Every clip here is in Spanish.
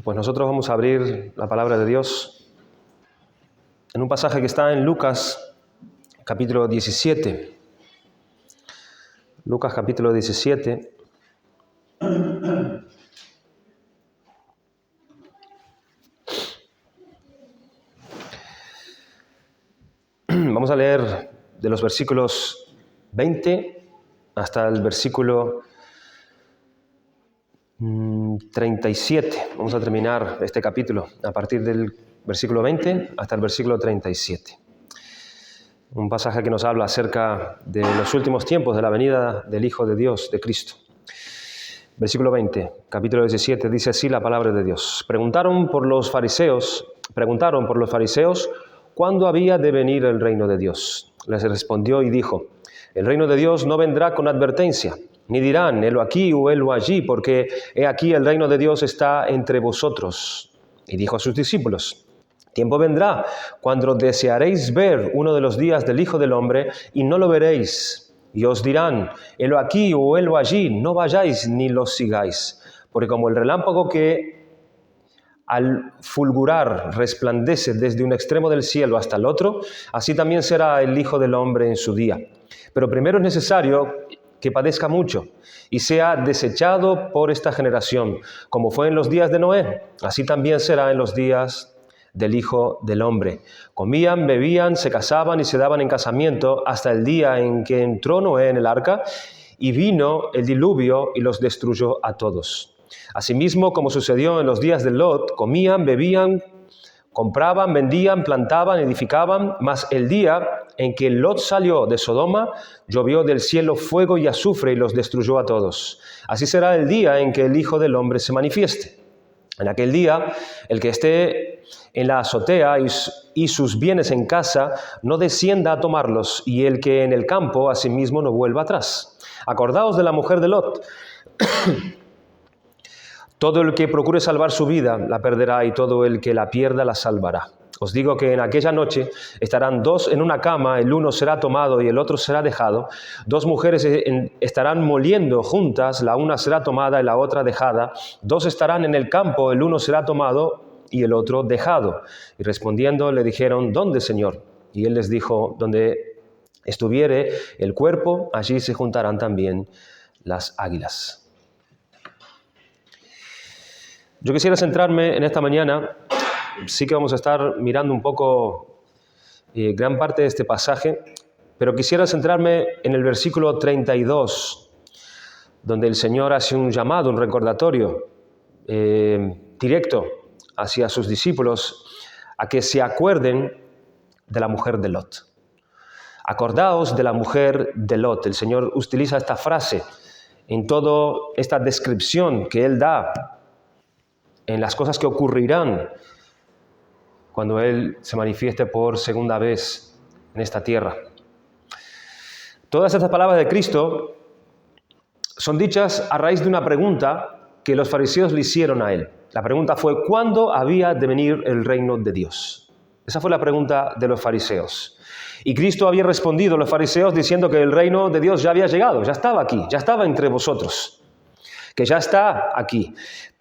Pues nosotros vamos a abrir la palabra de Dios en un pasaje que está en Lucas, capítulo 17. Lucas, capítulo 17. Vamos a leer de los versículos 20 hasta el versículo 37. Vamos a terminar este capítulo a partir del versículo 20 hasta el versículo 37. Un pasaje que nos habla acerca de los últimos tiempos de la venida del Hijo de Dios, de Cristo. Versículo 20, capítulo 17, dice así la palabra de Dios. Preguntaron por los fariseos, ¿cuándo había de venir el reino de Dios? Les respondió y dijo, el reino de Dios no vendrá con advertencia, ni dirán, helo aquí o helo allí, porque he aquí el reino de Dios está entre vosotros. Y dijo a sus discípulos, tiempo vendrá cuando desearéis ver uno de los días del Hijo del Hombre y no lo veréis. Y os dirán, helo aquí o helo allí, no vayáis ni los sigáis. Porque como el relámpago que al fulgurar resplandece desde un extremo del cielo hasta el otro, así también será el Hijo del Hombre en su día. Pero primero es necesario que padezca mucho y sea desechado por esta generación, como fue en los días de Noé, así también será en los días del Hijo del Hombre. Comían, bebían, se casaban y se daban en casamiento hasta el día en que entró Noé en el arca y vino el diluvio y los destruyó a todos. Asimismo, como sucedió en los días de Lot, comían, bebían, compraban, vendían, plantaban, edificaban, mas el día en que Lot salió de Sodoma, llovió del cielo fuego y azufre y los destruyó a todos. Así será el día en que el Hijo del Hombre se manifieste. En aquel día, el que esté en la azotea y sus bienes en casa, no descienda a tomarlos, y el que en el campo, asimismo, no vuelva atrás. Acordaos de la mujer de Lot. Todo el que procure salvar su vida la perderá, y todo el que la pierda la salvará. Os digo que en aquella noche estarán dos en una cama, el uno será tomado y el otro será dejado. Dos mujeres estarán moliendo juntas, la una será tomada y la otra dejada. Dos estarán en el campo, el uno será tomado y el otro dejado. Y respondiendo le dijeron, ¿dónde, Señor? Y él les dijo, donde estuviere el cuerpo, allí se juntarán también las águilas. Yo quisiera centrarme en esta mañana. Sí que vamos a estar mirando un poco gran parte de este pasaje, pero quisiera centrarme en el versículo 32, donde el Señor hace un llamado, un recordatorio directo hacia sus discípulos a que se acuerden de la mujer de Lot. Acordaos de la mujer de Lot. El Señor utiliza esta frase en toda esta descripción que Él da en las cosas que ocurrirán cuando Él se manifieste por segunda vez en esta tierra. Todas estas palabras de Cristo son dichas a raíz de una pregunta que los fariseos le hicieron a Él. La pregunta fue, ¿cuándo había de venir el reino de Dios? Esa fue la pregunta de los fariseos. Y Cristo había respondido a los fariseos diciendo que el reino de Dios ya había llegado, ya estaba aquí, ya estaba entre vosotros, que ya está aquí,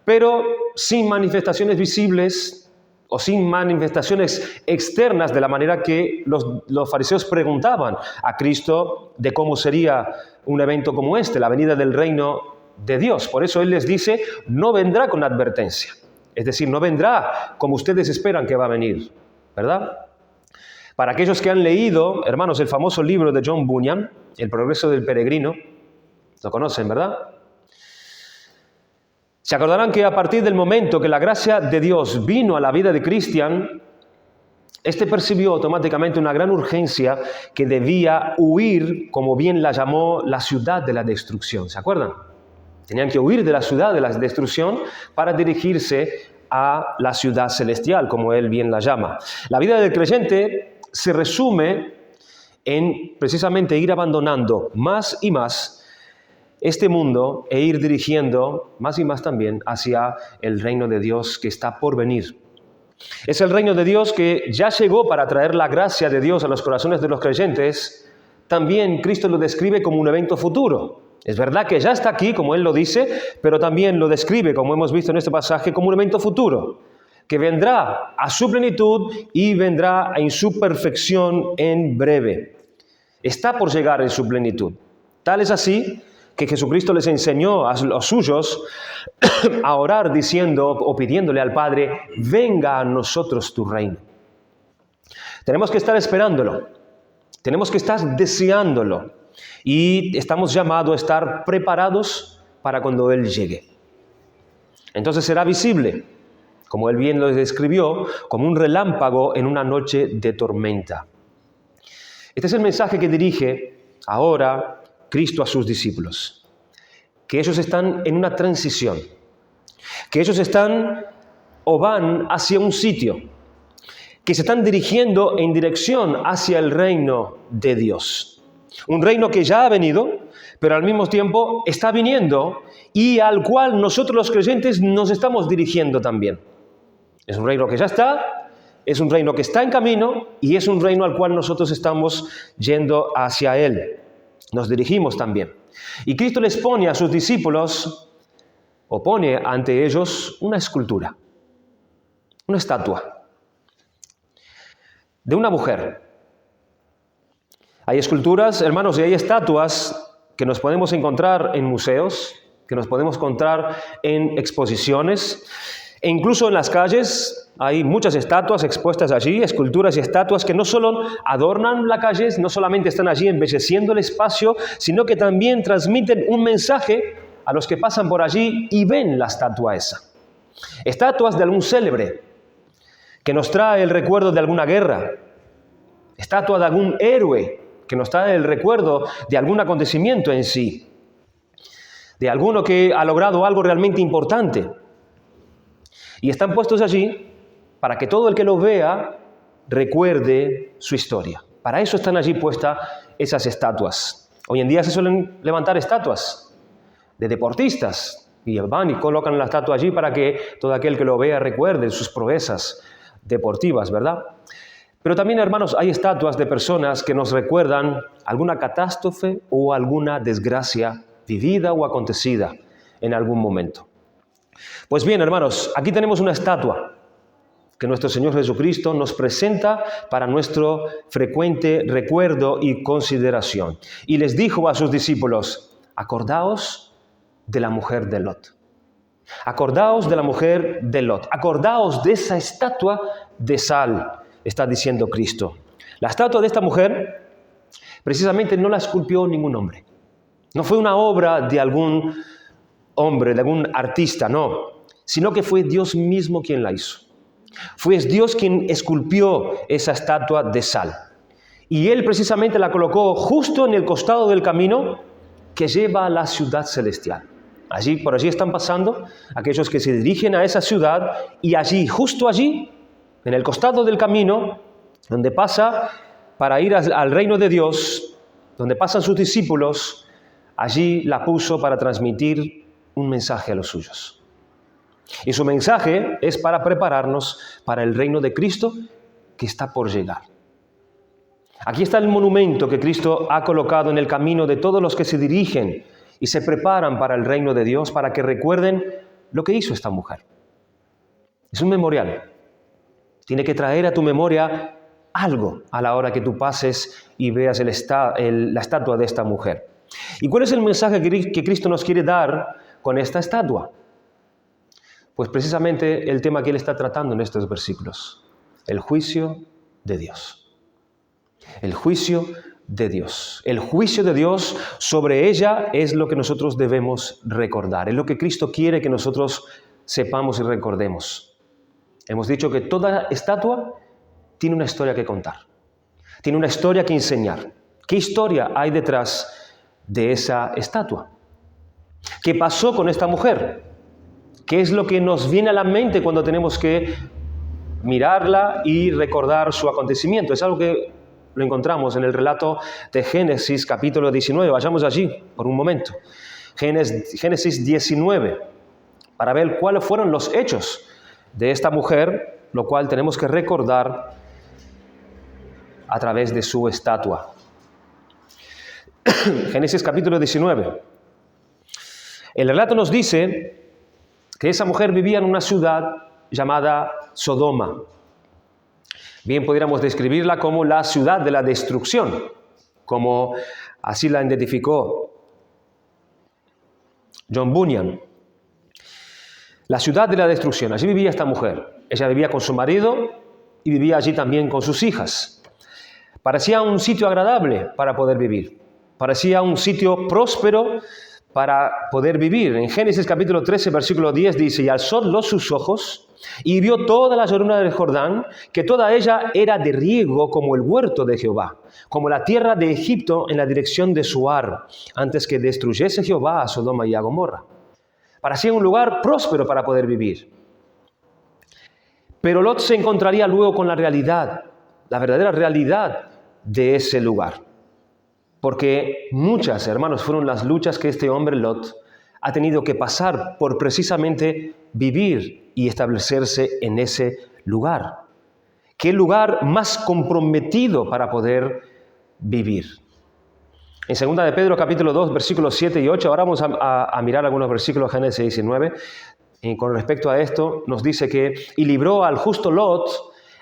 pero sin manifestaciones visibles o sin manifestaciones externas, de la manera que los fariseos preguntaban a Cristo de cómo sería un evento como este, la venida del reino de Dios. Por eso Él les dice, no vendrá con advertencia. Es decir, no vendrá como ustedes esperan que va a venir, ¿verdad? Para aquellos que han leído, hermanos, el famoso libro de John Bunyan, El progreso del peregrino, lo conocen, ¿verdad? Se acordarán que a partir del momento que la gracia de Dios vino a la vida de Cristian, este percibió automáticamente una gran urgencia que debía huir, como bien la llamó, la ciudad de la destrucción. ¿Se acuerdan? Tenían que huir de la ciudad de la destrucción para dirigirse a la ciudad celestial, como él bien la llama. La vida del creyente se resume en precisamente ir abandonando más y más este mundo e ir dirigiendo más y más también hacia el reino de Dios que está por venir. Es el reino de Dios que ya llegó para traer la gracia de Dios a los corazones de los creyentes. También Cristo lo describe como un evento futuro. Es verdad que ya está aquí, como él lo dice, pero también lo describe, como hemos visto en este pasaje, como un evento futuro, que vendrá a su plenitud y vendrá en su perfección en breve. Está por llegar en su plenitud. Tal es así que Jesucristo les enseñó a los suyos a orar diciendo o pidiéndole al Padre, venga a nosotros tu reino. Tenemos que estar esperándolo, tenemos que estar deseándolo y estamos llamados a estar preparados para cuando Él llegue. Entonces será visible, como Él bien lo describió, como un relámpago en una noche de tormenta. Este es el mensaje que dirige ahora Cristo a sus discípulos, que ellos están en una transición, que ellos están o van hacia un sitio, que se están dirigiendo en dirección hacia el reino de Dios. Un reino que ya ha venido, pero al mismo tiempo está viniendo y al cual nosotros los creyentes nos estamos dirigiendo también. Es un reino que ya está, es un reino que está en camino y es un reino al cual nosotros estamos yendo hacia él. Nos dirigimos también. Y Cristo les pone a sus discípulos, o pone ante ellos una escultura, una estatua de una mujer. Hay esculturas, hermanos, y hay estatuas que nos podemos encontrar en museos, que nos podemos encontrar en exposiciones, e incluso en las calles hay muchas estatuas expuestas allí, esculturas y estatuas que no solo adornan la calle, no solamente están allí embelleciendo el espacio, sino que también transmiten un mensaje a los que pasan por allí y ven la estatua esa. Estatuas de algún célebre, que nos trae el recuerdo de alguna guerra, estatua de algún héroe, que nos trae el recuerdo de algún acontecimiento en sí, de alguno que ha logrado algo realmente importante. Y están puestos allí para que todo el que lo vea recuerde su historia. Para eso están allí puestas esas estatuas. Hoy en día se suelen levantar estatuas de deportistas y van y colocan la estatua allí para que todo aquel que lo vea recuerde sus proezas deportivas, ¿verdad? Pero también, hermanos, hay estatuas de personas que nos recuerdan alguna catástrofe o alguna desgracia vivida o acontecida en algún momento. Pues bien, hermanos, aquí tenemos una estatua que nuestro Señor Jesucristo nos presenta para nuestro frecuente recuerdo y consideración. Y les dijo a sus discípulos, acordaos de la mujer de Lot. Acordaos de la mujer de Lot. Acordaos de esa estatua de sal, está diciendo Cristo. La estatua de esta mujer precisamente no la esculpió ningún hombre. No fue una obra de algún hombre, de algún artista, no. Sino que fue Dios mismo quien la hizo. Fue Dios quien esculpió esa estatua de sal. Y Él precisamente la colocó justo en el costado del camino que lleva a la ciudad celestial. Por allí están pasando aquellos que se dirigen a esa ciudad y allí, justo allí, en el costado del camino, donde pasa para ir al reino de Dios, donde pasan sus discípulos, allí la puso para transmitir un mensaje a los suyos. Y su mensaje es para prepararnos para el reino de Cristo que está por llegar. Aquí está el monumento que Cristo ha colocado en el camino de todos los que se dirigen y se preparan para el reino de Dios, para que recuerden lo que hizo esta mujer. Es un memorial. Tiene que traer a tu memoria algo a la hora que tú pases y veas la estatua de esta mujer. ¿Y cuál es el mensaje que Cristo nos quiere dar con esta estatua? Pues precisamente el tema que Él está tratando en estos versículos. El juicio de Dios. El juicio de Dios. El juicio de Dios sobre ella es lo que nosotros debemos recordar. Es lo que Cristo quiere que nosotros sepamos y recordemos. Hemos dicho que toda estatua tiene una historia que contar. Tiene una historia que enseñar. ¿Qué historia hay detrás de esa estatua? ¿Qué pasó con esta mujer? ¿Qué es lo que nos viene a la mente cuando tenemos que mirarla y recordar su acontecimiento? Es algo que lo encontramos en el relato de Génesis, capítulo 19. Vayamos allí por un momento. Génesis 19, para ver cuáles fueron los hechos de esta mujer, lo cual tenemos que recordar a través de su estatua. Génesis capítulo 19. El relato nos dice que esa mujer vivía en una ciudad llamada Sodoma. Bien podríamos describirla como la ciudad de la destrucción, como así la identificó John Bunyan. La ciudad de la destrucción, allí vivía esta mujer. Ella vivía con su marido y vivía allí también con sus hijas. Parecía un sitio agradable para poder vivir. Parecía un sitio próspero para poder vivir. En Génesis capítulo 13, versículo 10 dice: y alzó sus ojos y vio toda la llanura del Jordán, que toda ella era de riego como el huerto de Jehová, como la tierra de Egipto en la dirección de Suar, antes que destruyese Jehová a Sodoma y a Gomorra. Parecía un lugar próspero para poder vivir. Pero Lot se encontraría luego con la realidad, la verdadera realidad de ese lugar. Porque muchas, hermanos, fueron las luchas que este hombre Lot ha tenido que pasar por precisamente vivir y establecerse en ese lugar. ¿Qué lugar más comprometido para poder vivir? En 2 de Pedro capítulo 2, versículos 7 y 8, ahora vamos a mirar algunos versículos de Génesis 19. Con respecto a esto, nos dice que y libró al justo Lot,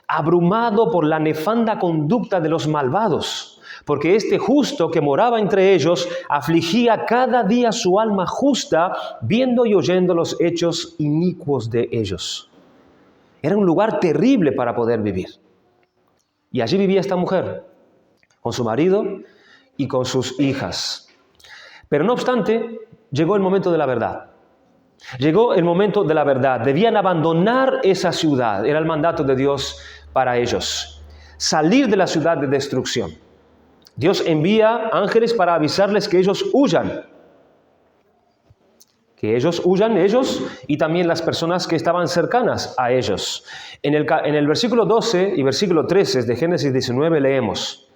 abrumado por la nefanda conducta de los malvados, porque este justo que moraba entre ellos afligía cada día su alma justa, viendo y oyendo los hechos inicuos de ellos. Era un lugar terrible para poder vivir. Y allí vivía esta mujer, con su marido y con sus hijas. Pero no obstante, llegó el momento de la verdad. Llegó el momento de la verdad. Debían abandonar esa ciudad. Era el mandato de Dios para ellos. Salir de la ciudad de destrucción. Dios envía ángeles para avisarles que ellos huyan. Que ellos huyan, ellos y también las personas que estaban cercanas a ellos. En el versículo 12 y versículo 13 de Génesis 19 leemos: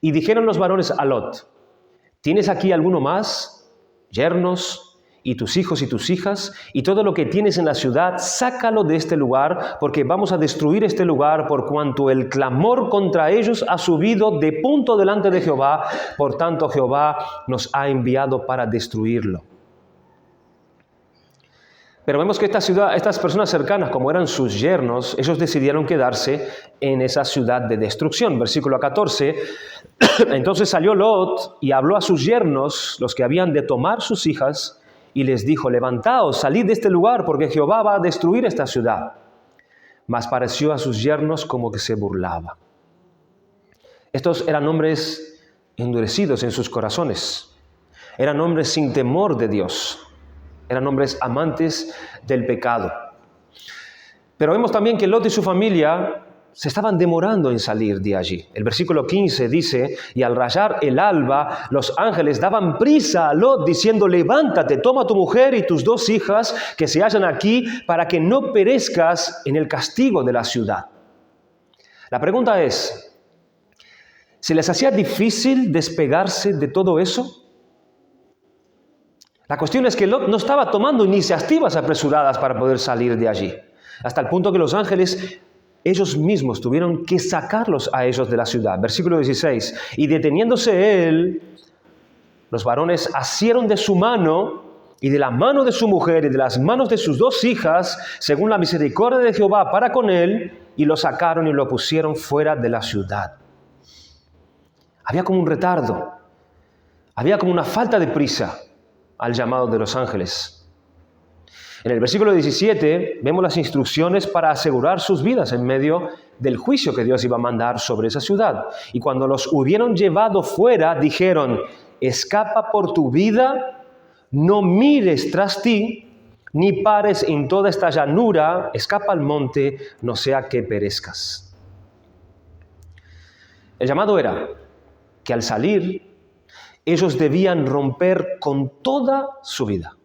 y dijeron los varones a Lot: ¿tienes aquí alguno más? Yernos, y tus hijos y tus hijas, y todo lo que tienes en la ciudad, sácalo de este lugar, porque vamos a destruir este lugar, por cuanto el clamor contra ellos ha subido de punto delante de Jehová, por tanto Jehová nos ha enviado para destruirlo. Pero vemos que estas personas cercanas, como eran sus yernos, ellos decidieron quedarse en esa ciudad de destrucción. Versículo 14, entonces salió Lot y habló a sus yernos, los que habían de tomar sus hijas, y les dijo: levantaos, salid de este lugar, porque Jehová va a destruir esta ciudad. Mas pareció a sus yernos como que se burlaba. Estos eran hombres endurecidos en sus corazones. Eran hombres sin temor de Dios. Eran hombres amantes del pecado. Pero vemos también que Lot y su familia se estaban demorando en salir de allí. El versículo 15 dice: y al rayar el alba, los ángeles daban prisa a Lot, diciendo: levántate, toma a tu mujer y tus 2 hijas que se hallan aquí, para que no perezcas en el castigo de la ciudad. La pregunta es: ¿se les hacía difícil despegarse de todo eso? La cuestión es que Lot no estaba tomando iniciativas apresuradas para poder salir de allí, hasta el punto que los ángeles ellos mismos tuvieron que sacarlos a ellos de la ciudad. Versículo 16, y deteniéndose él, los varones asieron de su mano y de la mano de su mujer y de las manos de sus 2 hijas, según la misericordia de Jehová para con él, y lo sacaron y lo pusieron fuera de la ciudad. Había como un retardo, había como una falta de prisa al llamado de los ángeles. En el versículo 17 vemos las instrucciones para asegurar sus vidas en medio del juicio que Dios iba a mandar sobre esa ciudad. Y cuando los hubieron llevado fuera, dijeron: escapa por tu vida, no mires tras ti, ni pares en toda esta llanura, escapa al monte, no sea que perezcas. El llamado era que al salir, ellos debían romper con toda su vida.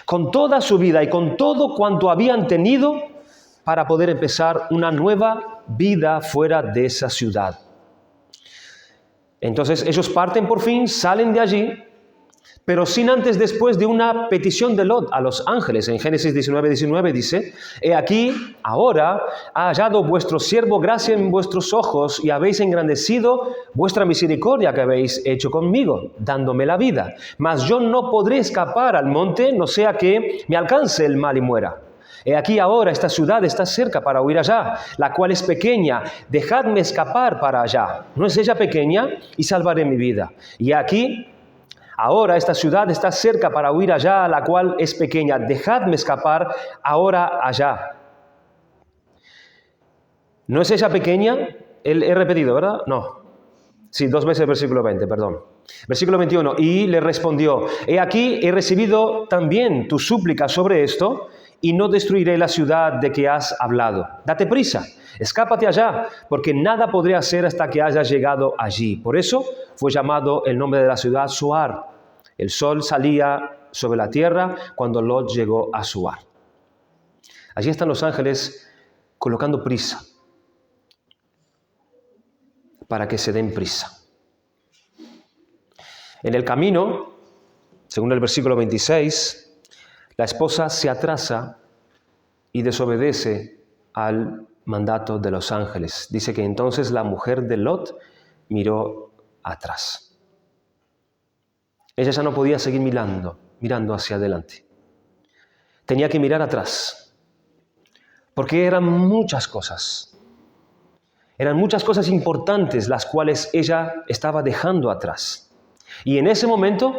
Con toda su vida y con todo cuanto habían tenido para poder empezar una nueva vida fuera de esa ciudad. Entonces ellos parten por fin, salen de allí, pero sin antes después de una petición de Lot a los ángeles. En Génesis 19:19 dice: «He aquí, ahora ha hallado vuestro siervo gracia en vuestros ojos y habéis engrandecido vuestra misericordia que habéis hecho conmigo, dándome la vida. Mas yo no podré escapar al monte, no sea que me alcance el mal y muera. He aquí ahora esta ciudad está cerca para huir allá, la cual es pequeña. Dejadme escapar para allá. ¿No es ella pequeña? Y salvaré mi vida. Y aquí ahora esta ciudad está cerca para huir allá, la cual es pequeña. Dejadme escapar ahora allá». ¿No es ella pequeña? He repetido, ¿verdad? No. Sí, 2 veces el versículo 20, perdón. Versículo 21. Y le respondió: «He aquí, he recibido también tu súplica sobre esto, y no destruiré la ciudad de que has hablado. Date prisa, escápate allá, porque nada podré hacer hasta que hayas llegado allí». Por eso fue llamado el nombre de la ciudad Zoar. El sol salía sobre la tierra cuando Lot llegó a Zoar. Allí están los ángeles colocando prisa, para que se den prisa. En el camino, según el versículo 26, la esposa se atrasa y desobedece al mandato de los ángeles. Dice que entonces la mujer de Lot miró atrás. Ella ya no podía seguir mirando hacia adelante. Tenía que mirar atrás, porque eran muchas cosas. Eran muchas cosas importantes las cuales ella estaba dejando atrás. Y en ese momento,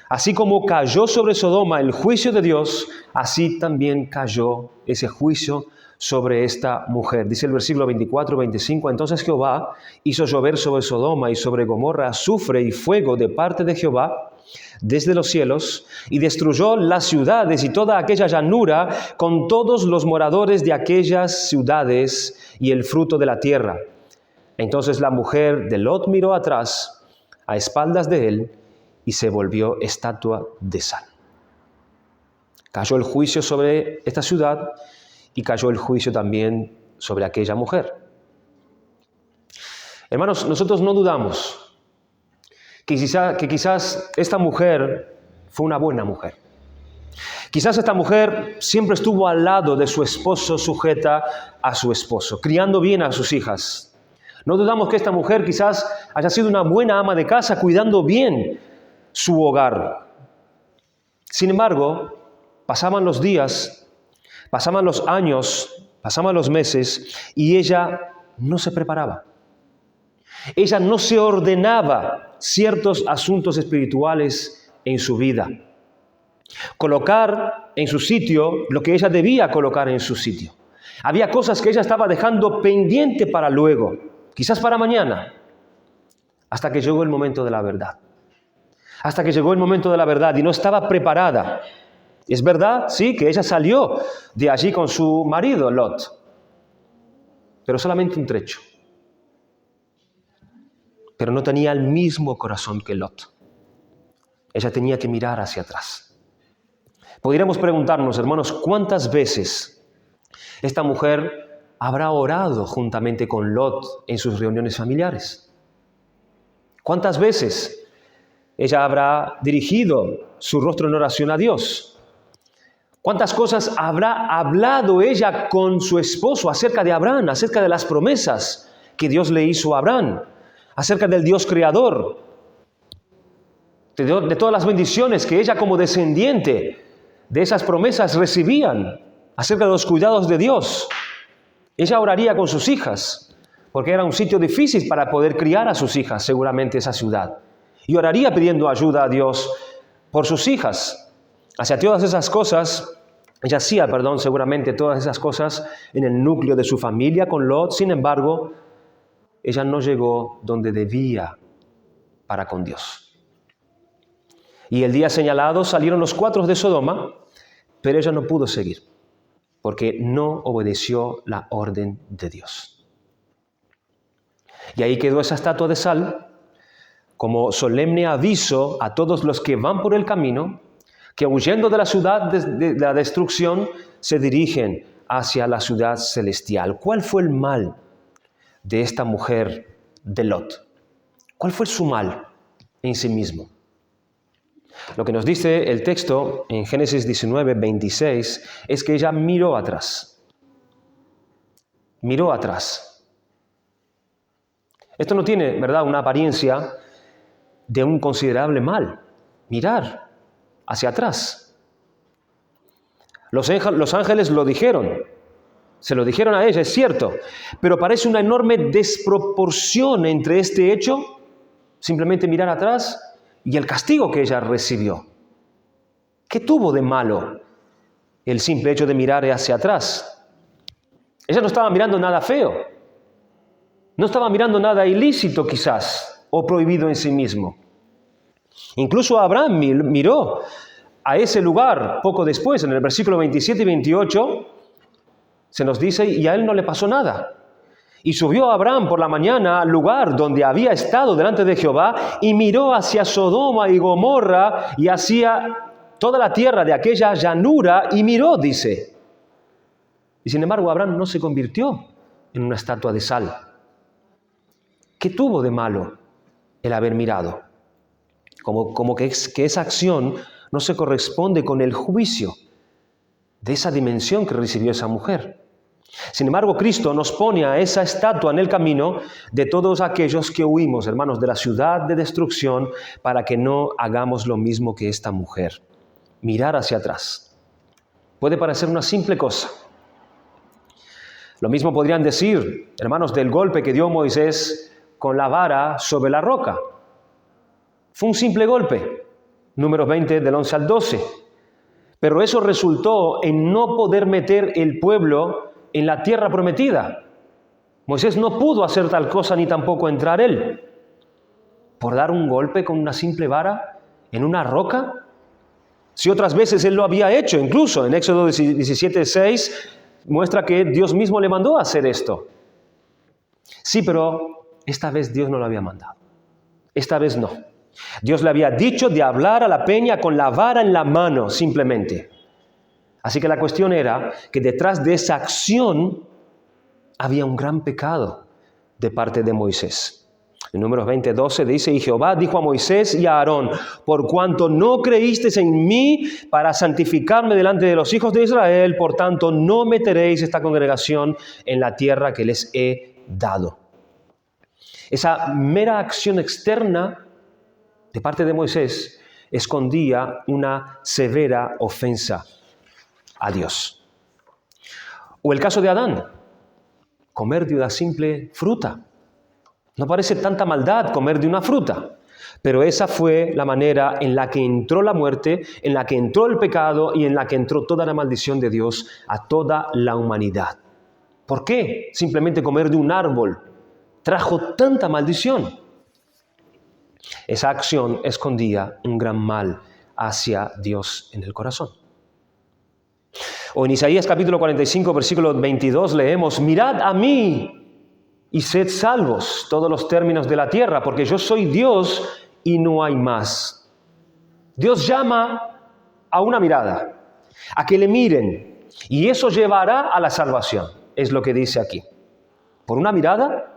así como cayó sobre Sodoma el juicio de Dios, así también cayó ese juicio sobre esta mujer. Dice el versículo 24-25, «Entonces Jehová hizo llover sobre Sodoma y sobre Gomorra azufre y fuego de parte de Jehová desde los cielos, y destruyó las ciudades y toda aquella llanura con todos los moradores de aquellas ciudades y el fruto de la tierra. Entonces la mujer de Lot miró atrás, a espaldas de él, y se volvió estatua de sal». Cayó el juicio sobre esta ciudad y cayó el juicio también sobre aquella mujer. Hermanos, nosotros no dudamos que quizás esta mujer fue una buena mujer. Quizás esta mujer siempre estuvo al lado de su esposo, sujeta a su esposo, criando bien a sus hijas. No dudamos que esta mujer quizás haya sido una buena ama de casa, cuidando bien su hogar. Sin embargo, pasaban los días, pasaban los años, pasaban los meses, y ella no se preparaba. Ella no se ordenaba ciertos asuntos espirituales en su vida. Colocar en su sitio lo que ella debía colocar en su sitio. Había cosas que ella estaba dejando pendiente para luego, quizás para mañana, hasta que llegó el momento de la verdad. Hasta que llegó el momento de la verdad y no estaba preparada. Es verdad, sí, que ella salió de allí con su marido, Lot, pero solamente un trecho. Pero no tenía el mismo corazón que Lot. Ella tenía que mirar hacia atrás. Podríamos preguntarnos, hermanos, ¿cuántas veces esta mujer habrá orado juntamente con Lot en sus reuniones familiares? ¿Cuántas veces ella habrá dirigido su rostro en oración a Dios? ¿Cuántas cosas habrá hablado ella con su esposo acerca de Abraham, acerca de las promesas que Dios le hizo a Abraham, acerca del Dios creador, de todas las bendiciones que ella como descendiente de esas promesas recibían, acerca de los cuidados de Dios? Ella oraría con sus hijas, porque era un sitio difícil para poder criar a sus hijas, seguramente esa ciudad. Y oraría pidiendo ayuda a Dios por sus hijas. Hacia todas esas cosas, ella hacía, seguramente todas esas cosas en el núcleo de su familia con Lot. Sin embargo, ella no llegó donde debía para con Dios. Y el día señalado salieron los 4 de Sodoma, pero ella no pudo seguir, porque no obedeció la orden de Dios. Y ahí quedó esa estatua de sal, como solemne aviso a todos los que van por el camino, que huyendo de la ciudad de la destrucción, se dirigen hacia la ciudad celestial. ¿Cuál fue el mal de esta mujer de Lot? ¿Cuál fue su mal en sí mismo? Lo que nos dice el texto en Génesis 19, 26, es que ella miró atrás. Miró atrás. Esto no tiene, ¿verdad?, una apariencia de un considerable mal. Mirar hacia atrás. Los ángeles lo dijeron. Se lo dijeron a ella, es cierto. Pero parece una enorme desproporción entre este hecho, simplemente mirar atrás, y el castigo que ella recibió. ¿Qué tuvo de malo el simple hecho de mirar hacia atrás? Ella no estaba mirando nada feo. No estaba mirando nada ilícito quizás, o prohibido en sí mismo. Incluso Abraham miró a ese lugar poco después, en el versículo 27 y 28, se nos dice, y a él no le pasó nada. Y subió Abraham por la mañana al lugar donde había estado delante de Jehová y miró hacia Sodoma y Gomorra y hacia toda la tierra de aquella llanura y miró, dice. Y sin embargo, Abraham no se convirtió en una estatua de sal. ¿Qué tuvo de malo el haber mirado? Como que esa acción no se corresponde con el juicio de esa dimensión que recibió esa mujer. Sin embargo, Cristo nos pone a esa estatua en el camino de todos aquellos que huimos, hermanos, de la ciudad de destrucción, para que no hagamos lo mismo que esta mujer. Mirar hacia atrás. Puede parecer una simple cosa. Lo mismo podrían decir, hermanos, del golpe que dio Moisés con la vara sobre la roca. Fue un simple golpe. Números 20, del 11 al 12. Pero eso resultó en no poder meter el pueblo en la tierra prometida. Moisés no pudo hacer tal cosa ni tampoco entrar él. ¿Por dar un golpe con una simple vara en una roca? Si otras veces él lo había hecho, incluso en Éxodo 17:6 muestra que Dios mismo le mandó a hacer esto. Sí, pero esta vez Dios no lo había mandado. Esta vez no. Dios le había dicho de hablar a la peña con la vara en la mano, simplemente. Así que la cuestión era que detrás de esa acción había un gran pecado de parte de Moisés. En Números 20:12 dice, y Jehová dijo a Moisés y a Aarón, por cuanto no creísteis en mí para santificarme delante de los hijos de Israel, por tanto no meteréis esta congregación en la tierra que les he dado. Esa mera acción externa de parte de Moisés escondía una severa ofensa a Dios. O el caso de Adán, comer de una simple fruta. No parece tanta maldad comer de una fruta, pero esa fue la manera en la que entró la muerte, en la que entró el pecado y en la que entró toda la maldición de Dios a toda la humanidad. ¿Por qué simplemente comer de un árbol trajo tanta maldición? Esa acción escondía un gran mal hacia Dios en el corazón. O en Isaías capítulo 45, versículo 22 leemos, mirad a mí y sed salvos todos los términos de la tierra, porque yo soy Dios y no hay más. Dios llama a una mirada, a que le miren, y eso llevará a la salvación, es lo que dice aquí. ¿Por una mirada?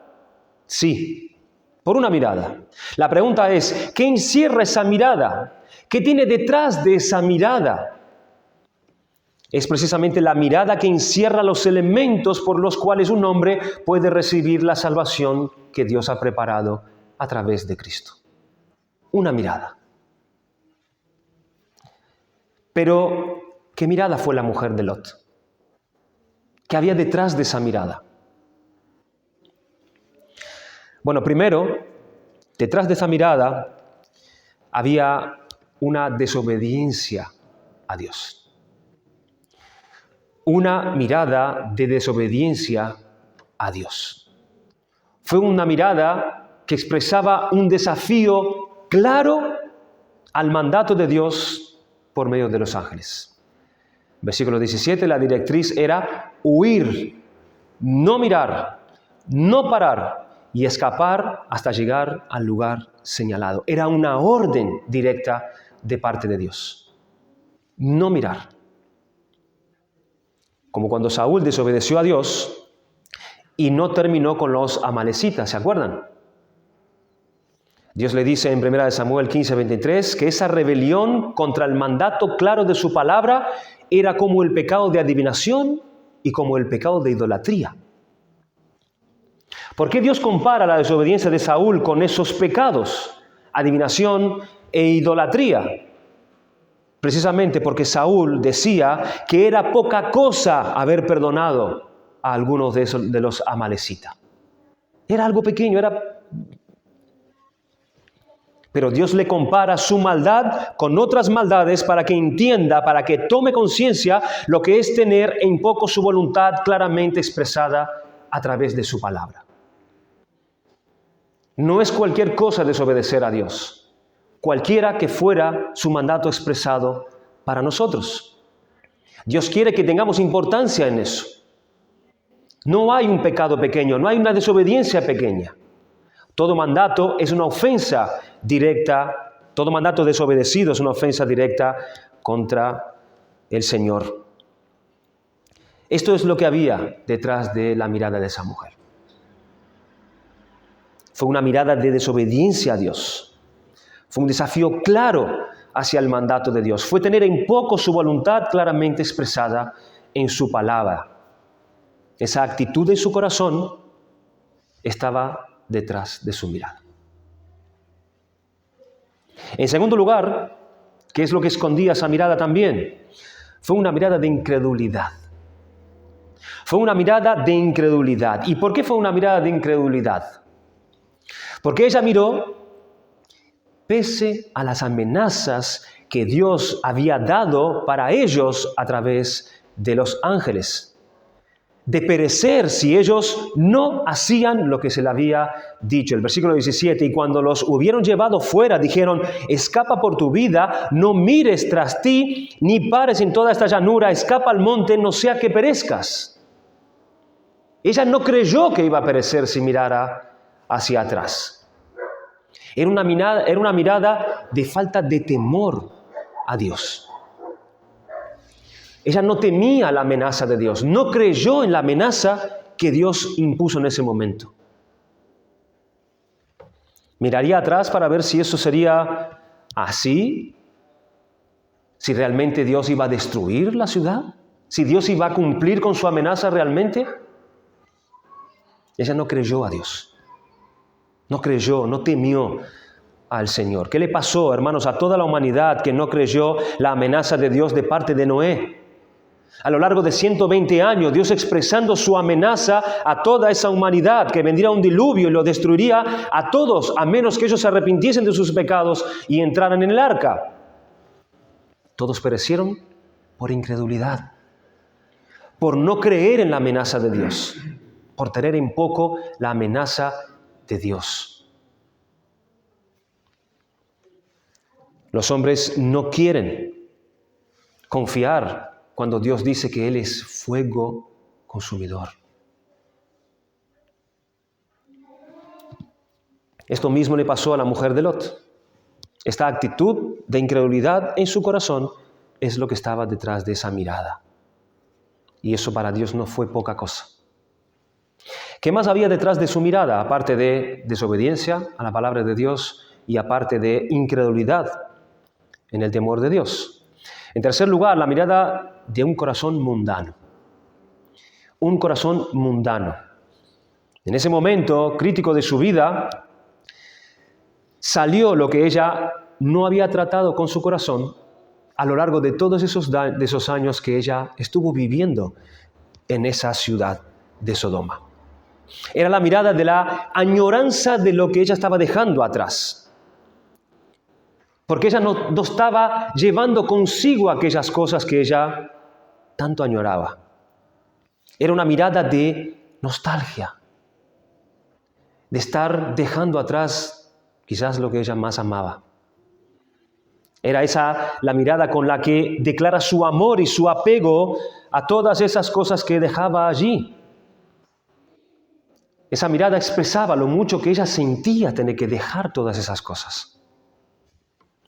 Sí, por una mirada. La pregunta es, ¿qué encierra esa mirada? ¿Qué tiene detrás de esa mirada? Es precisamente la mirada que encierra los elementos por los cuales un hombre puede recibir la salvación que Dios ha preparado a través de Cristo. Una mirada. Pero, ¿qué mirada fue la mujer de Lot? ¿Qué había detrás de esa mirada? Bueno, primero, detrás de esa mirada había una desobediencia a Dios. Una mirada de desobediencia a Dios. Fue una mirada que expresaba un desafío claro al mandato de Dios por medio de los ángeles. Versículo 17, la directriz era huir, no mirar, no parar y escapar hasta llegar al lugar señalado. Era una orden directa de parte de Dios. No mirar. Como cuando Saúl desobedeció a Dios y no terminó con los amalecitas, ¿se acuerdan? Dios le dice en 1 Samuel 15:23 que esa rebelión contra el mandato claro de su palabra era como el pecado de adivinación y como el pecado de idolatría. ¿Por qué Dios compara la desobediencia de Saúl con esos pecados, adivinación e idolatría? Precisamente porque Saúl decía que era poca cosa haber perdonado a algunos de los amalecitas. Era algo pequeño, pero Dios le compara su maldad con otras maldades para que entienda, para que tome conciencia lo que es tener en poco su voluntad claramente expresada a través de su palabra. No es cualquier cosa desobedecer a Dios, cualquiera que fuera su mandato expresado para nosotros. Dios quiere que tengamos importancia en eso. No hay un pecado pequeño, no hay una desobediencia pequeña. Todo mandato es una ofensa directa, todo mandato desobedecido es una ofensa directa contra el Señor. Esto es lo que había detrás de la mirada de esa mujer. Fue una mirada de desobediencia a Dios. Fue un desafío claro hacia el mandato de Dios. Fue tener en poco su voluntad claramente expresada en su palabra. Esa actitud en su corazón estaba detrás de su mirada. En segundo lugar, ¿qué es lo que escondía esa mirada también? Fue una mirada de incredulidad. Fue una mirada de incredulidad. ¿Y por qué fue una mirada de incredulidad? Porque ella miró, pese a las amenazas que Dios había dado para ellos a través de los ángeles, de perecer si ellos no hacían lo que se le había dicho. El versículo 17, y cuando los hubieron llevado fuera, dijeron, escapa por tu vida, no mires tras ti, ni pares en toda esta llanura, escapa al monte, no sea que perezcas. Ella no creyó que iba a perecer si mirara hacia atrás. Era una mirada de falta de temor a Dios. Ella no temía la amenaza de Dios, no creyó en la amenaza que Dios impuso en ese momento. Miraría atrás para ver si eso sería así, si realmente Dios iba a destruir la ciudad, si Dios iba a cumplir con su amenaza realmente. Ella no creyó a Dios, no creyó, no temió al Señor. ¿Qué le pasó, hermanos, a toda la humanidad que no creyó la amenaza de Dios de parte de Noé? A lo largo de 120 años, Dios expresando su amenaza a toda esa humanidad, que vendría un diluvio y lo destruiría a todos, a menos que ellos se arrepintiesen de sus pecados y entraran en el arca. Todos perecieron por incredulidad, por no creer en la amenaza de Dios, por tener en poco la amenaza de Dios. Los hombres no quieren confiar cuando Dios dice que Él es fuego consumidor. Esto mismo le pasó a la mujer de Lot. Esta actitud de incredulidad en su corazón es lo que estaba detrás de esa mirada. Y eso para Dios no fue poca cosa. ¿Qué más había detrás de su mirada, aparte de desobediencia a la palabra de Dios y aparte de incredulidad en el temor de Dios? En tercer lugar, la mirada de un corazón mundano. Un corazón mundano. En ese momento crítico de su vida, salió lo que ella no había tratado con su corazón a lo largo de todos esos años que ella estuvo viviendo en esa ciudad de Sodoma. Era la mirada de la añoranza de lo que ella estaba dejando atrás. Porque ella no estaba llevando consigo aquellas cosas que ella tanto añoraba. Era una mirada de nostalgia, de estar dejando atrás quizás lo que ella más amaba. Era esa la mirada con la que declara su amor y su apego a todas esas cosas que dejaba allí. Esa mirada expresaba lo mucho que ella sentía tener que dejar todas esas cosas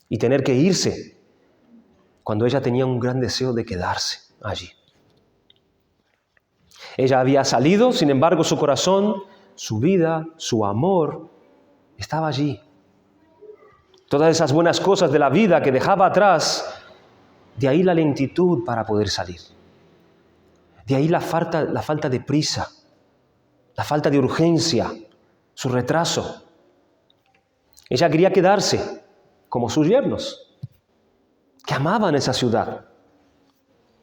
y tener que irse cuando ella tenía un gran deseo de quedarse allí. Ella había salido, sin embargo, su corazón, su vida, su amor estaba allí. todas esas buenas cosas de la vida que dejaba atrás, de ahí la lentitud para poder salir. De ahí la falta de prisa, la falta de urgencia, su retraso. Ella quería quedarse como sus yernos, que amaban esa ciudad.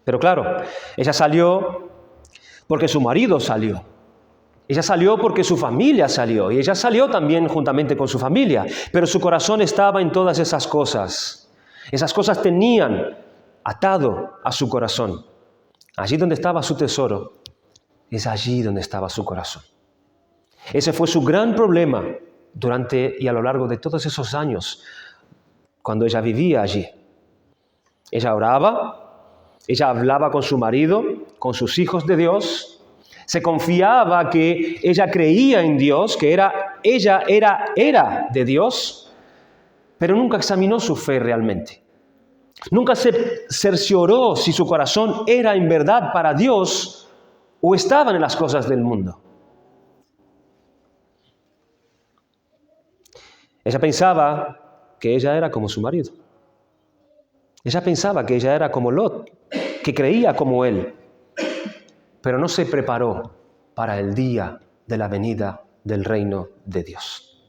Pero claro, ella salió porque su marido salió. Ella salió porque su familia salió. Y ella salió también juntamente con su familia. Pero su corazón estaba en todas esas cosas. Esas cosas tenían atado a su corazón. Allí donde estaba su tesoro, es allí donde estaba su corazón. Ese fue su gran problema durante y a lo largo de todos esos años cuando ella vivía allí. Ella oraba, ella hablaba con su marido, con sus hijos de Dios, se confiaba que ella creía en Dios, que ella era de Dios, pero nunca examinó su fe realmente. Nunca se cercioró si su corazón era en verdad para Dios o estaban en las cosas del mundo. Ella pensaba que ella era como su marido. Ella pensaba que ella era como Lot, que creía como él, pero no se preparó para el día de la venida del reino de Dios.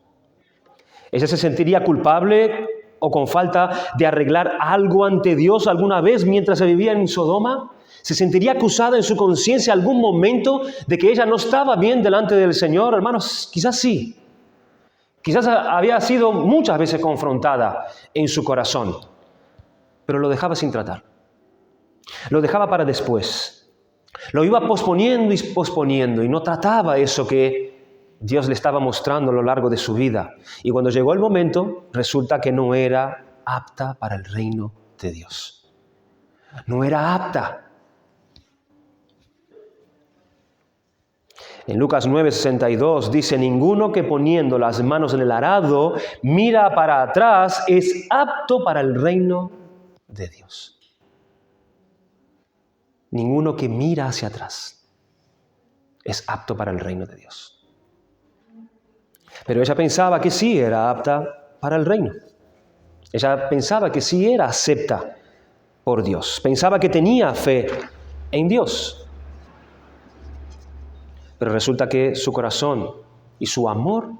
Ella se sentiría culpable o con falta de arreglar algo ante Dios alguna vez mientras se vivía en Sodoma. ¿Se sentiría acusada en su conciencia algún momento de que ella no estaba bien delante del Señor? Hermanos, quizás sí. Quizás había sido muchas veces confrontada en su corazón, pero lo dejaba sin tratar. Lo dejaba para después. Lo iba posponiendo y posponiendo y no trataba eso que Dios le estaba mostrando a lo largo de su vida. Y cuando llegó el momento, resulta que no era apta para el reino de Dios. No era apta. En Lucas 9:62 dice: ninguno que poniendo las manos en el arado mira para atrás es apto para el reino de Dios. Ninguno que mira hacia atrás es apto para el reino de Dios. Pero ella pensaba que sí era apta para el reino. Ella pensaba que sí era acepta por Dios. Pensaba que tenía fe en Dios. Pero resulta que su corazón y su amor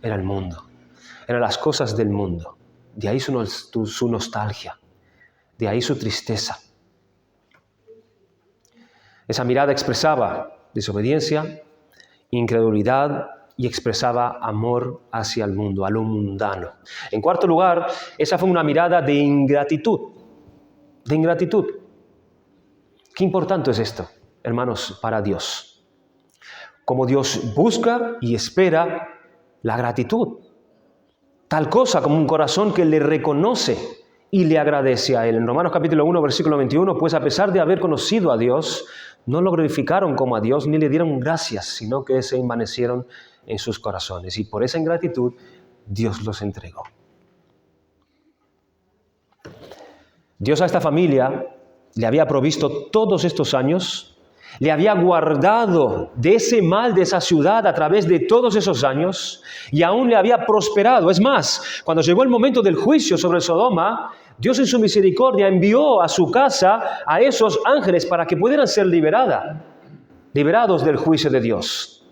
era el mundo. Eran las cosas del mundo. De ahí su nostalgia. De ahí su tristeza. Esa mirada expresaba desobediencia, incredulidad y expresaba amor hacia el mundo, a lo mundano. En cuarto lugar, esa fue una mirada de ingratitud. De ingratitud. Qué importante es esto, hermanos, para Dios. Como Dios busca y espera la gratitud. Tal cosa como un corazón que le reconoce y le agradece a Él. En Romanos capítulo 1, versículo 21, pues a pesar de haber conocido a Dios, no lo glorificaron como a Dios ni le dieron gracias, sino que se envanecieron en sus corazones. Y por esa ingratitud, Dios los entregó. Dios a esta familia le había provisto todos estos años, le había guardado de ese mal de esa ciudad a través de todos esos años y aún le había prosperado. Es más, cuando llegó el momento del juicio sobre Sodoma, Dios en su misericordia envió a su casa a esos ángeles para que pudieran ser liberados del juicio de Dios.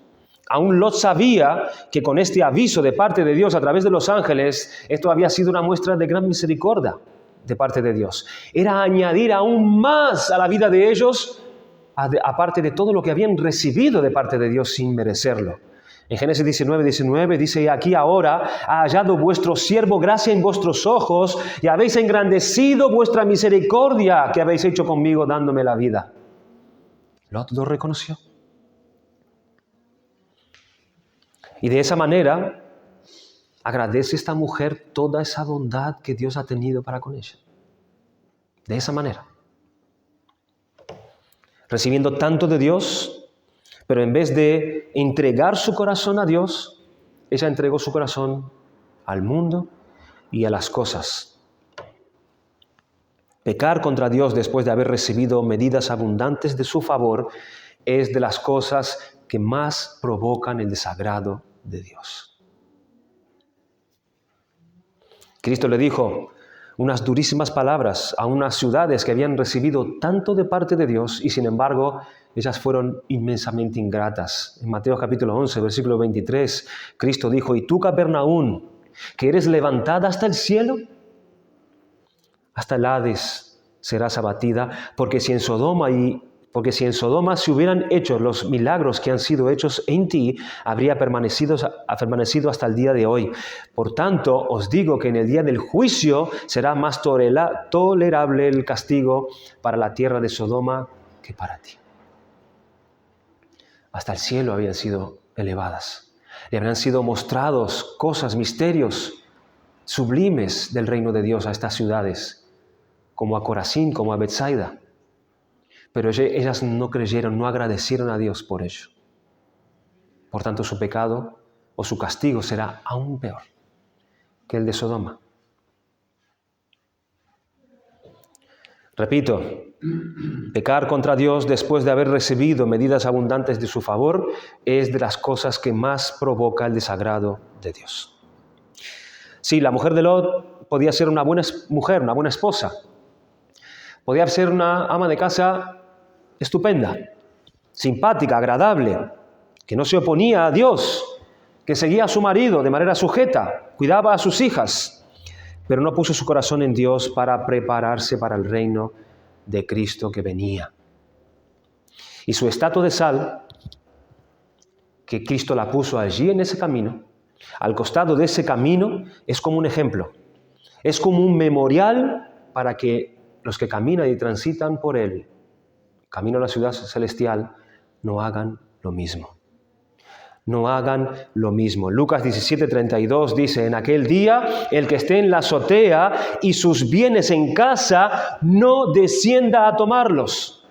Aún Lot sabía que con este aviso de parte de Dios a través de los ángeles, esto había sido una muestra de gran misericordia de parte de Dios. Era añadir aún más a la vida de ellos, aparte de todo lo que habían recibido de parte de Dios sin merecerlo. En Génesis 19 dice: aquí ahora ha hallado vuestro siervo gracia en vuestros ojos y habéis engrandecido vuestra misericordia que habéis hecho conmigo dándome la vida. Lot lo reconoció. Y de esa manera agradece esta mujer toda esa bondad que Dios ha tenido para con ella. De esa manera. Recibiendo tanto de Dios, pero en vez de entregar su corazón a Dios, ella entregó su corazón al mundo y a las cosas. Pecar contra Dios después de haber recibido medidas abundantes de su favor es de las cosas que más provocan el desagrado de Dios. Cristo le dijo unas durísimas palabras a unas ciudades que habían recibido tanto de parte de Dios y sin embargo ellas fueron inmensamente ingratas. En Mateo capítulo 11, versículo 23, Cristo dijo: ¿y tú, Capernaum, que eres levantada hasta el cielo? Hasta el Hades serás abatida, porque si en Sodoma se hubieran hecho los milagros que han sido hechos en ti, habría permanecido hasta el día de hoy. Por tanto, os digo que en el día del juicio será más tolerable el castigo para la tierra de Sodoma que para ti. Hasta el cielo habían sido elevadas. Le habían sido mostrados cosas, misterios sublimes del reino de Dios a estas ciudades, como a Corazín, como a Betsaida. Pero ellas no creyeron, no agradecieron a Dios por ello. Por tanto, su pecado o su castigo será aún peor que el de Sodoma. Repito, pecar contra Dios después de haber recibido medidas abundantes de su favor es de las cosas que más provoca el desagrado de Dios. Sí, la mujer de Lot podía ser una buena mujer, una buena esposa. Podía ser una ama de casa estupenda, simpática, agradable, que no se oponía a Dios, que seguía a su marido de manera sujeta, cuidaba a sus hijas, pero no puso su corazón en Dios para prepararse para el reino de Cristo que venía. Y su estatua de sal, que Cristo la puso allí en ese camino, al costado de ese camino, es como un ejemplo, es como un memorial para que los que caminan y transitan por él, camino a la ciudad celestial, no hagan lo mismo. No hagan lo mismo. Lucas 17:32 dice: en aquel día, el que esté en la azotea y sus bienes en casa, no descienda a tomarlos.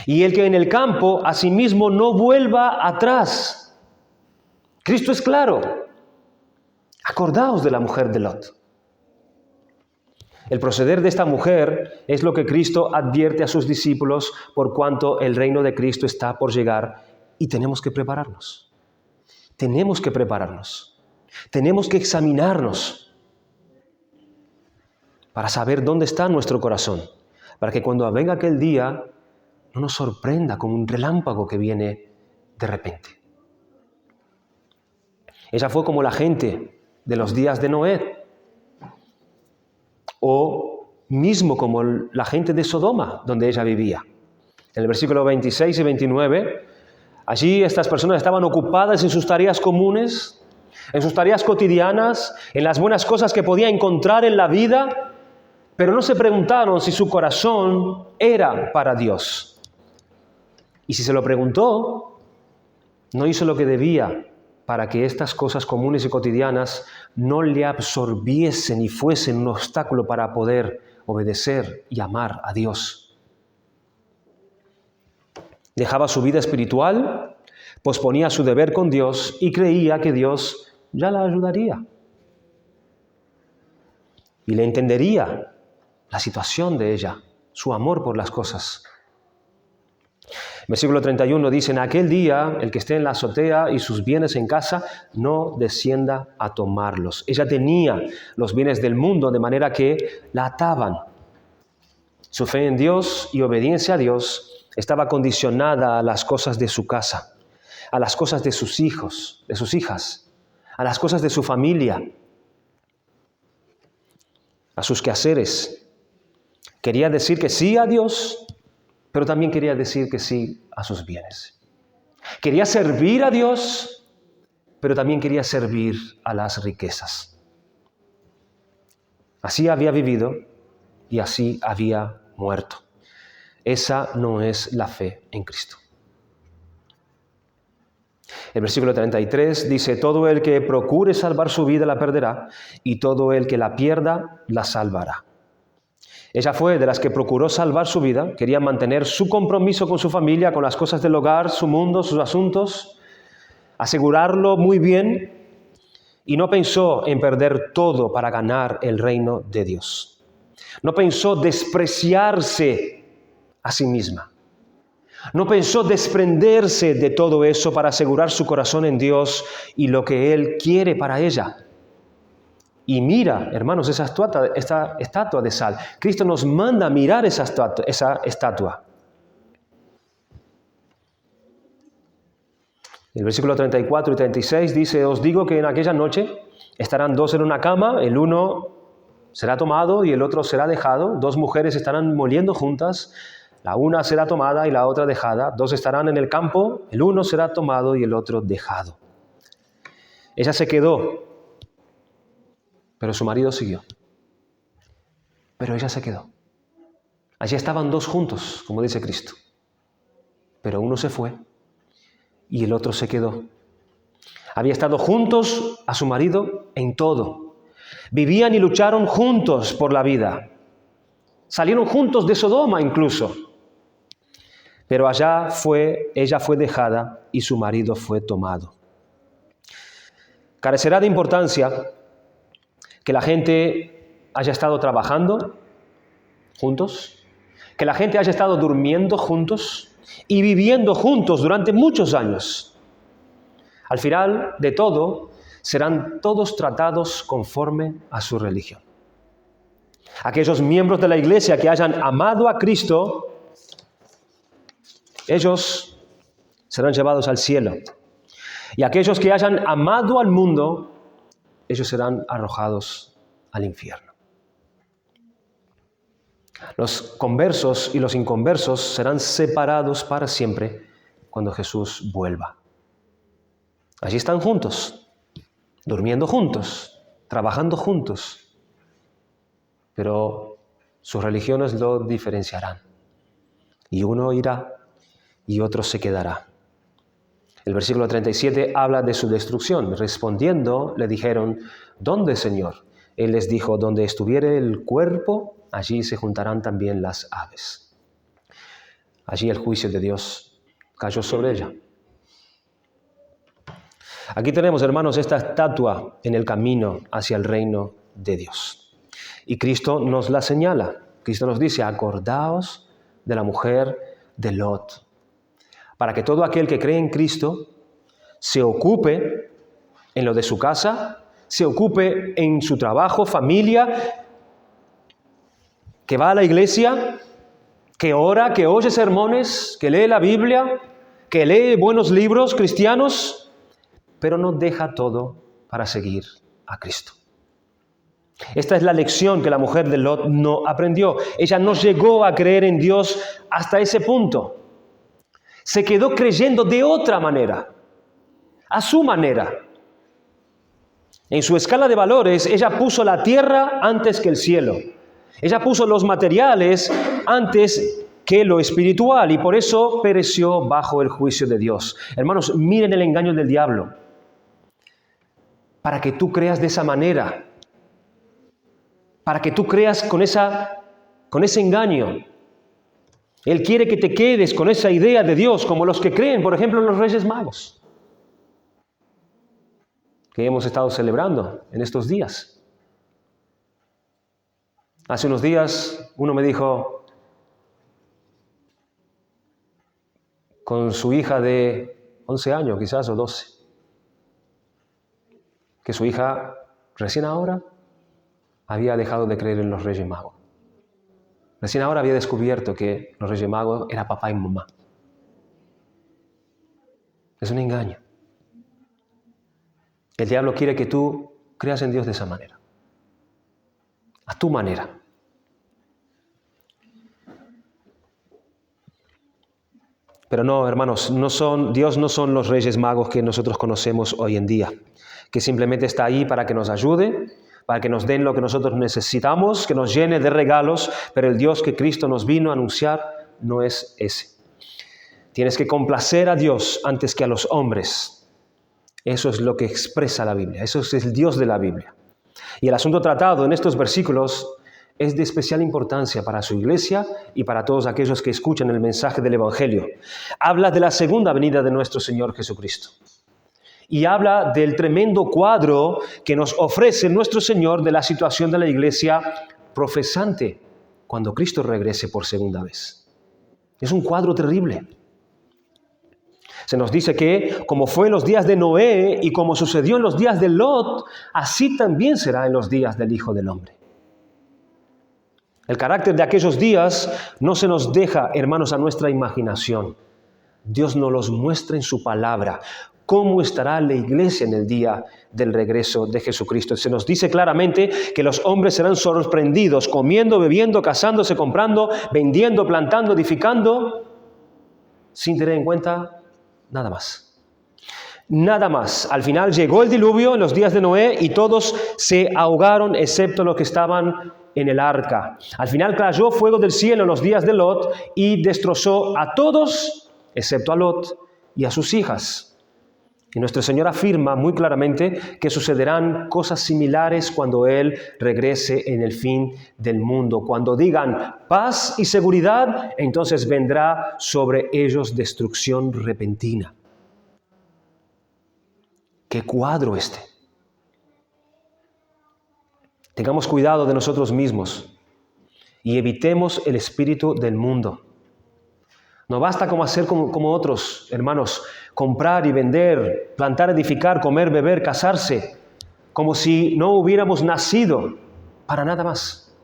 Y el que en el campo, asimismo, no vuelva atrás. Cristo es claro. Acordaos de la mujer de Lot. El proceder de esta mujer es lo que Cristo advierte a sus discípulos por cuanto el reino de Cristo está por llegar y tenemos que prepararnos. Tenemos que prepararnos. Tenemos que examinarnos para saber dónde está nuestro corazón, para que cuando venga aquel día no nos sorprenda como un relámpago que viene de repente. Ella fue como la gente de los días de Noé, o mismo como la gente de Sodoma, donde ella vivía. En el versículo 26 y 29, allí estas personas estaban ocupadas en sus tareas comunes, en sus tareas cotidianas, en las buenas cosas que podía encontrar en la vida, pero no se preguntaron si su corazón era para Dios. Y si se lo preguntó, no hizo lo que debía para que estas cosas comunes y cotidianas no le absorbiesen y fuesen un obstáculo para poder obedecer y amar a Dios. Dejaba su vida espiritual, posponía su deber con Dios y creía que Dios ya la ayudaría y le entendería la situación de ella, su amor por las cosas. Versículo 31 dice: en aquel día, el que esté en la azotea y sus bienes en casa, no descienda a tomarlos. Ella tenía los bienes del mundo, de manera que la ataban. Su fe en Dios y obediencia a Dios estaba condicionada a las cosas de su casa, a las cosas de sus hijos, de sus hijas, a las cosas de su familia, a sus quehaceres. Quería decir que sí a Dios, pero también quería decir que sí a sus bienes. Quería servir a Dios, pero también quería servir a las riquezas. Así había vivido y así había muerto. Esa no es la fe en Cristo. El versículo 33 dice: todo el que procure salvar su vida la perderá, y todo el que la pierda la salvará. Ella fue de las que procuró salvar su vida, quería mantener su compromiso con su familia, con las cosas del hogar, su mundo, sus asuntos, asegurarlo muy bien, y no pensó en perder todo para ganar el reino de Dios. No pensó despreciarse a sí misma. No pensó desprenderse de todo eso para asegurar su corazón en Dios y lo que Él quiere para ella. y mira, hermanos, esa estatua de sal. Cristo nos manda a mirar esa estatua. El versículo 34 y 36 dice, os digo que en aquella noche estarán dos en una cama, el uno será tomado y el otro será dejado, dos mujeres estarán moliendo juntas, la una será tomada y la otra dejada, dos estarán en el campo, el uno será tomado y el otro dejado. Ella se quedó, pero su marido siguió. Pero ella se quedó. Allí estaban dos juntos, como dice Cristo. Pero uno se fue y el otro se quedó. Había estado juntos a su marido en todo. Vivían y lucharon juntos por la vida. Salieron juntos de Sodoma incluso. Pero ella fue dejada y su marido fue tomado. Carecerá de importancia que la gente haya estado trabajando juntos, que la gente haya estado durmiendo juntos y viviendo juntos durante muchos años. Al final de todo, serán todos tratados conforme a su religión. Aquellos miembros de la iglesia que hayan amado a Cristo, ellos serán llevados al cielo. Y aquellos que hayan amado al mundo, ellos serán arrojados al infierno. Los conversos y los inconversos serán separados para siempre cuando Jesús vuelva. Allí están juntos, durmiendo juntos, trabajando juntos, pero sus religiones lo diferenciarán. Y uno irá y otro se quedará. El versículo 37 habla de su destrucción. Respondiendo, le dijeron, ¿dónde, Señor? Él les dijo, donde estuviere el cuerpo, allí se juntarán también las aves. Allí el juicio de Dios cayó sobre ella. Aquí tenemos, hermanos, esta estatua en el camino hacia el reino de Dios. Y Cristo nos la señala. Cristo nos dice, acordaos de la mujer de Lot. Para que todo aquel que cree en Cristo se ocupe en lo de su casa, se ocupe en su trabajo, familia, que va a la iglesia, que ora, que oye sermones, que lee la Biblia, que lee buenos libros cristianos, pero no deja todo para seguir a Cristo. Esta es la lección que la mujer de Lot no aprendió. Ella no llegó a creer en Dios hasta ese punto. Se quedó creyendo de otra manera, a su manera. En su escala de valores, ella puso la tierra antes que el cielo. Ella puso los materiales antes que lo espiritual y por eso pereció bajo el juicio de Dios. Hermanos, miren el engaño del diablo. Para que tú creas de esa manera, para que tú creas con ese engaño. Él quiere que te quedes con esa idea de Dios, como los que creen, por ejemplo, en los Reyes Magos, que hemos estado celebrando en estos días. Hace unos días uno me dijo, con su hija de 11 años quizás o 12, que su hija recién ahora había dejado de creer en los Reyes Magos. Recién ahora había descubierto que los Reyes Magos era papá y mamá. Es un engaño. El diablo quiere que tú creas en Dios de esa manera. A tu manera. Pero no, hermanos, Dios no son los Reyes Magos que nosotros conocemos hoy en día, que simplemente está ahí para que nos ayude, para que nos den lo que nosotros necesitamos, que nos llene de regalos, pero el Dios que Cristo nos vino a anunciar no es ese. Tienes que complacer a Dios antes que a los hombres. Eso es lo que expresa la Biblia, eso es el Dios de la Biblia. Y el asunto tratado en estos versículos es de especial importancia para su iglesia y para todos aquellos que escuchan el mensaje del Evangelio. Habla de la segunda venida de nuestro Señor Jesucristo. Y habla del tremendo cuadro que nos ofrece nuestro Señor de la situación de la iglesia profesante cuando Cristo regrese por segunda vez. Es un cuadro terrible. Se nos dice que, como fue en los días de Noé y como sucedió en los días de Lot, así también será en los días del Hijo del Hombre. El carácter de aquellos días no se nos deja, hermanos, a nuestra imaginación. Dios nos los muestra en su palabra. ¿Cómo estará la iglesia en el día del regreso de Jesucristo? Se nos dice claramente que los hombres serán sorprendidos comiendo, bebiendo, casándose, comprando, vendiendo, plantando, edificando, sin tener en cuenta nada más. Nada más. Al final llegó el diluvio en los días de Noé y todos se ahogaron excepto los que estaban en el arca. Al final cayó fuego del cielo en los días de Lot y destrozó a todos excepto a Lot y a sus hijas. Y nuestro Señor afirma muy claramente que sucederán cosas similares cuando Él regrese en el fin del mundo. Cuando digan paz y seguridad, entonces vendrá sobre ellos destrucción repentina. ¡Qué cuadro este! Tengamos cuidado de nosotros mismos y evitemos el espíritu del mundo. No basta como hacer como otros, hermanos, comprar y vender, plantar, edificar, comer, beber, casarse, como si no hubiéramos nacido para nada más.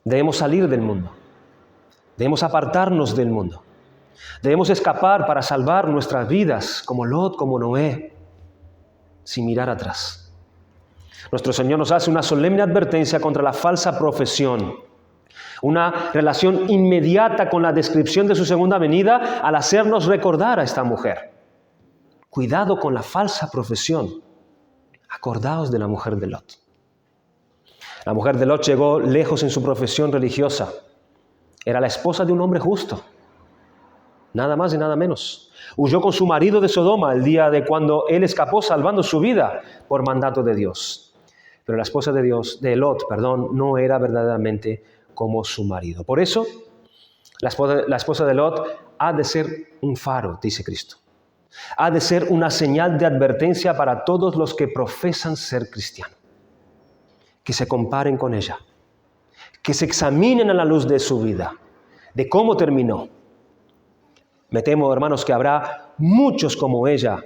Debemos salir del mundo, debemos apartarnos del mundo, debemos escapar para salvar nuestras vidas, como Lot, como Noé, sin mirar atrás. Nuestro Señor nos hace una solemne advertencia contra la falsa profesión, una relación inmediata con la descripción de su segunda venida al hacernos recordar a esta mujer. Cuidado con la falsa profesión. Acordaos de la mujer de Lot. La mujer de Lot llegó lejos en su profesión religiosa. Era la esposa de un hombre justo. Nada más y nada menos. Huyó con su marido de Sodoma el día de cuando él escapó salvando su vida por mandato de Dios. Pero la esposa de Lot, no era verdaderamente como su marido. Por eso, la esposa de Lot ha de ser un faro, dice Cristo. Ha de ser una señal de advertencia para todos los que profesan ser cristianos. Que se comparen con ella. Que se examinen a la luz de su vida, de cómo terminó. Me temo, hermanos, que habrá muchos como ella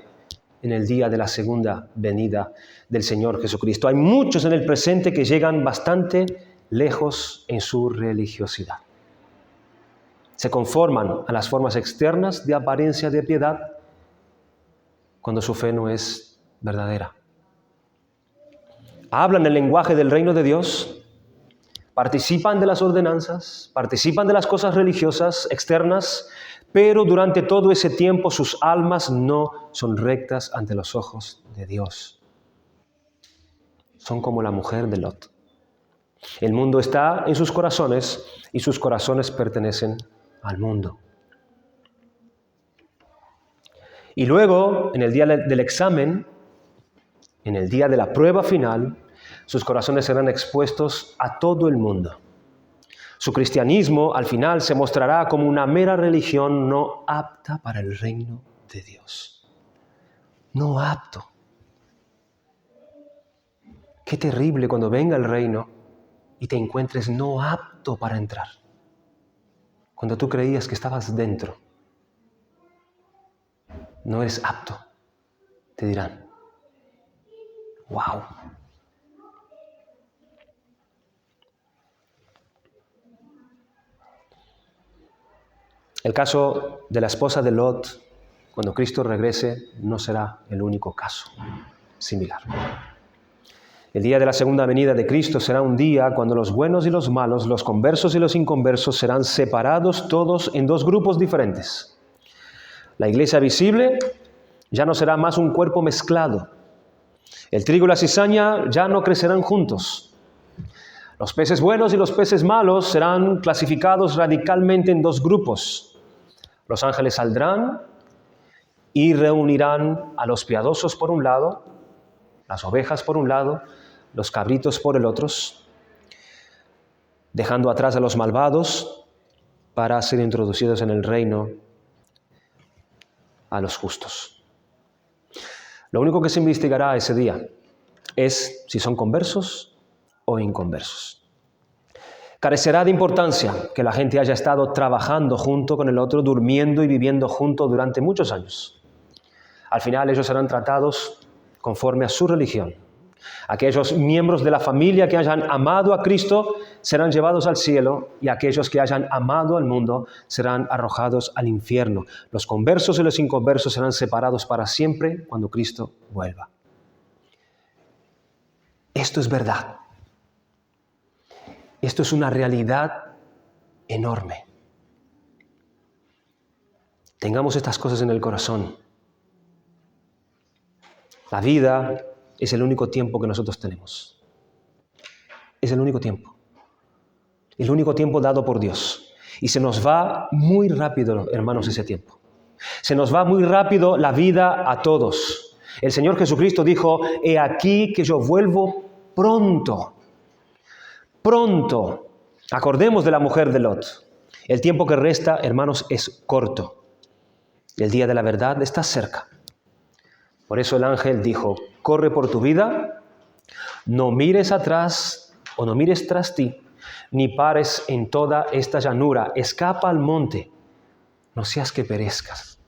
en el día de la segunda venida del Señor Jesucristo. Hay muchos en el presente que llegan bastante lejos en su religiosidad. Se conforman a las formas externas de apariencia de piedad cuando su fe no es verdadera. Hablan el lenguaje del reino de Dios, participan de las ordenanzas, participan de las cosas religiosas externas, pero durante todo ese tiempo sus almas no son rectas ante los ojos de Dios. Son como la mujer de Lot. El mundo está en sus corazones y sus corazones pertenecen al mundo. Y luego, en el día del examen, en el día de la prueba final, sus corazones serán expuestos a todo el mundo. Su cristianismo, al final, se mostrará como una mera religión no apta para el reino de Dios. No apto. Qué terrible cuando venga el reino y te encuentres no apto para entrar. Cuando tú creías que estabas dentro, no eres apto, te dirán. ¡Wow! El caso de la esposa de Lot, cuando Cristo regrese, no será el único caso similar. El día de la segunda venida de Cristo será un día cuando los buenos y los malos, los conversos y los inconversos serán separados todos en dos grupos diferentes. La iglesia visible ya no será más un cuerpo mezclado. El trigo y la cizaña ya no crecerán juntos. Los peces buenos y los peces malos serán clasificados radicalmente en dos grupos. Los ángeles saldrán y reunirán a los piadosos por un lado, las ovejas por un lado, los cabritos por el otro, dejando atrás a los malvados para ser introducidos en el reino a los justos. Lo único que se investigará ese día es si son conversos o inconversos. Carecerá de importancia que la gente haya estado trabajando junto con el otro, durmiendo y viviendo juntos durante muchos años. Al final ellos serán tratados conforme a su religión. Aquellos miembros de la familia que hayan amado a Cristo serán llevados al cielo y aquellos que hayan amado al mundo serán arrojados al infierno. Los conversos y los inconversos serán separados para siempre cuando Cristo vuelva. Esto es verdad. Esto es una realidad enorme. Tengamos estas cosas en el corazón. La vida es el único tiempo que nosotros tenemos. Es el único tiempo. El único tiempo dado por Dios. Y se nos va muy rápido, hermanos, ese tiempo. Se nos va muy rápido la vida a todos. El Señor Jesucristo dijo, he aquí que yo vuelvo pronto. Pronto. Acordemos de la mujer de Lot. El tiempo que resta, hermanos, es corto. El día de la verdad está cerca. Por eso el ángel dijo, corre por tu vida, no mires atrás o no mires tras ti, ni pares en toda esta llanura, escapa al monte, no seas que perezcas.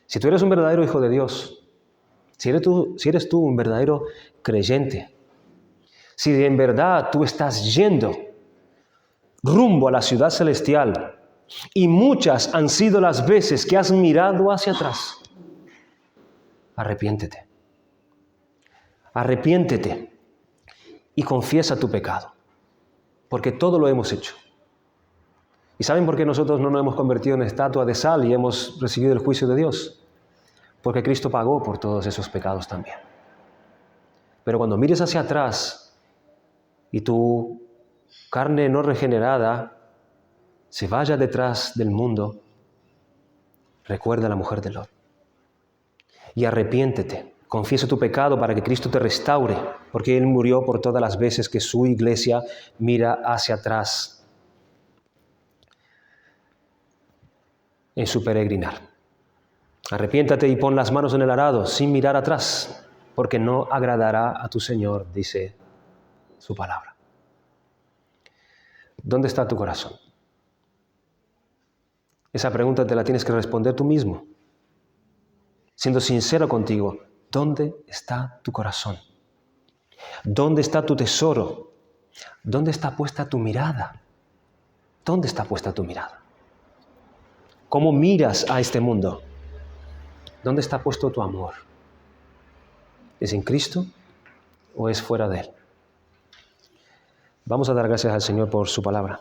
Si tú eres un verdadero hijo de Dios, si eres tú un verdadero creyente, si en verdad tú estás yendo rumbo a la ciudad celestial y muchas han sido las veces que has mirado hacia atrás, arrepiéntete. Arrepiéntete y confiesa tu pecado, porque todo lo hemos hecho. ¿Y saben por qué nosotros no nos hemos convertido en estatua de sal y hemos recibido el juicio de Dios? Porque Cristo pagó por todos esos pecados también. Pero cuando mires hacia atrás y tu carne no regenerada se vaya detrás del mundo, recuerda a la mujer de Lot. Y arrepiéntete, confiesa tu pecado para que Cristo te restaure, porque Él murió por todas las veces que su iglesia mira hacia atrás en su peregrinar. Arrepiéntate y pon las manos en el arado sin mirar atrás, porque no agradará a tu Señor, dice su palabra. ¿Dónde está tu corazón? Esa pregunta te la tienes que responder tú mismo. Siendo sincero contigo, ¿dónde está tu corazón? ¿Dónde está tu tesoro? ¿Dónde está puesta tu mirada? ¿Dónde está puesta tu mirada? ¿Cómo miras a este mundo? ¿Dónde está puesto tu amor? ¿Es en Cristo o es fuera de Él? Vamos a dar gracias al Señor por su palabra.